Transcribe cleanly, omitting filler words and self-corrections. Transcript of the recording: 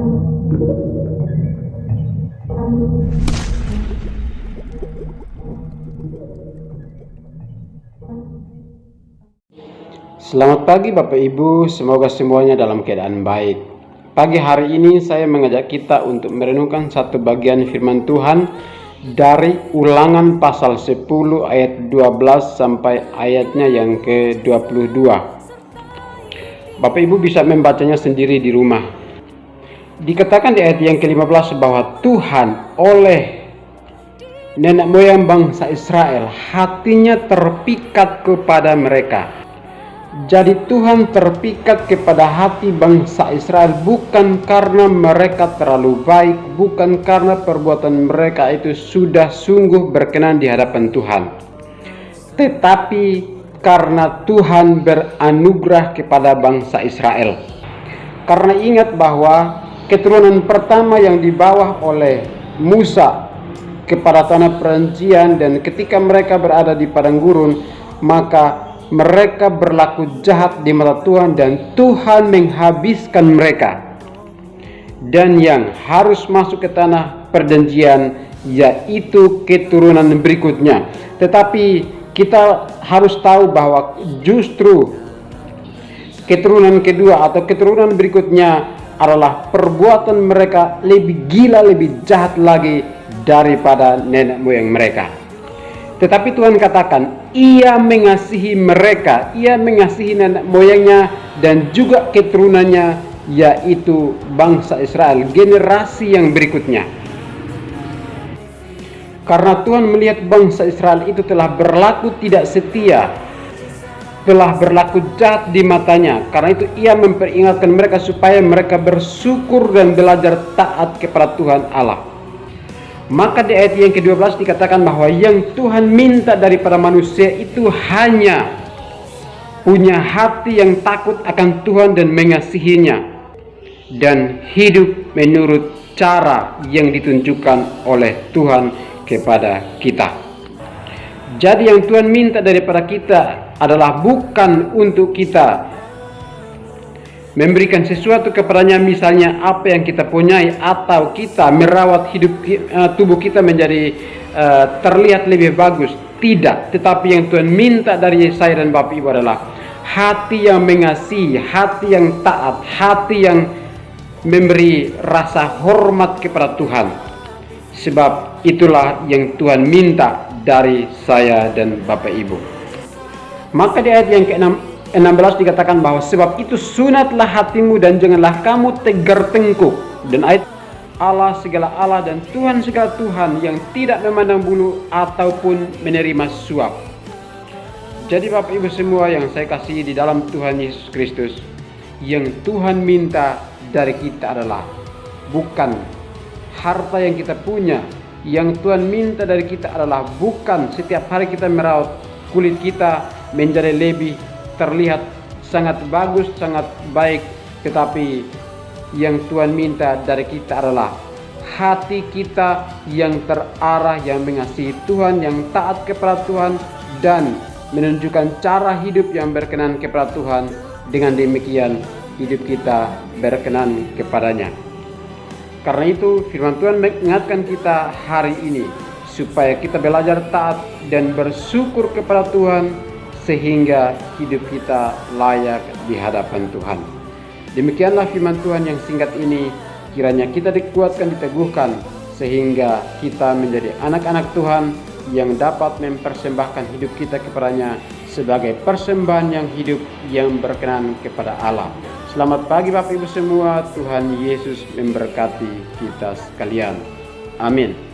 Selamat pagi Bapak Ibu, semoga semuanya dalam keadaan baik. Pagi hari ini saya mengajak kita untuk merenungkan satu bagian firman Tuhan dari Ulangan pasal 10 ayat 12 sampai ayatnya yang ke-22. Bapak Ibu bisa membacanya sendiri di rumah. Dikatakan di ayat yang ke-15 bahwa Tuhan oleh nenek moyang bangsa Israel hatinya terpikat kepada mereka. Jadi Tuhan terpikat kepada hati bangsa Israel bukan karena mereka terlalu baik, bukan karena perbuatan mereka itu sudah sungguh berkenan di hadapan Tuhan, tetapi karena Tuhan beranugerah kepada bangsa Israel. Karena ingat bahwa keturunan pertama yang dibawa oleh Musa kepada tanah perjanjian, dan ketika mereka berada di padang gurun, maka mereka berlaku jahat di mata Tuhan dan Tuhan menghabiskan mereka. Dan yang harus masuk ke tanah perjanjian yaitu keturunan berikutnya. Tetapi kita harus tahu bahwa justru keturunan kedua atau keturunan berikutnya adalah perbuatan mereka lebih gila, lebih jahat lagi daripada nenek moyang mereka. Tetapi Tuhan katakan Ia mengasihi mereka, Ia mengasihi nenek moyangnya dan juga keturunannya, yaitu bangsa Israel, generasi yang berikutnya. Karena Tuhan melihat bangsa Israel itu telah berlaku tidak setia, telah berlaku jahat di matanya. Karena itu Ia memperingatkan mereka supaya mereka bersyukur dan belajar taat kepada Tuhan Allah. Maka di ayat yang ke-12 dikatakan bahwa yang Tuhan minta daripada manusia itu hanya punya hati yang takut akan Tuhan dan mengasihinya, dan hidup menurut cara yang ditunjukkan oleh Tuhan kepada kita. Jadi yang Tuhan minta daripada kita adalah bukan untuk kita memberikan sesuatu kepadanya, misalnya apa yang kita punyai, atau kita merawat tubuh kita menjadi terlihat lebih bagus. Tidak, tetapi yang Tuhan minta dari saya dan Bapak Ibu adalah hati yang mengasihi, hati yang taat, hati yang memberi rasa hormat kepada Tuhan. Sebab itulah yang Tuhan minta dari saya dan Bapak Ibu. Maka di ayat yang ke-16 dikatakan bahwa sebab itu sunatlah hatimu dan janganlah kamu tegar tengkuk. Dan ayat Allah segala Allah dan Tuhan segala Tuhan yang tidak memandang bulu ataupun menerima suap. Jadi Bapak Ibu semua yang saya kasihi di dalam Tuhan Yesus Kristus, yang Tuhan minta dari kita adalah bukan harta yang kita punya. Yang Tuhan minta dari kita adalah bukan setiap hari kita merawat kulit kita menjadi lebih terlihat sangat bagus, sangat baik. Tetapi yang Tuhan minta dari kita adalah hati kita yang terarah, yang mengasihi Tuhan, yang taat kepada Tuhan, dan menunjukkan cara hidup yang berkenan kepada Tuhan. Dengan demikian hidup kita berkenan kepadanya. Karena itu firman Tuhan mengingatkan kita hari ini supaya kita belajar taat dan bersyukur kepada Tuhan, sehingga hidup kita layak di hadapan Tuhan. Demikianlah firman Tuhan yang singkat ini, kiranya kita dikuatkan, diteguhkan, sehingga kita menjadi anak-anak Tuhan yang dapat mempersembahkan hidup kita kepadanya sebagai persembahan yang hidup, yang berkenan kepada Allah. Selamat pagi Bapak Ibu semua, Tuhan Yesus memberkati kita sekalian. Amin.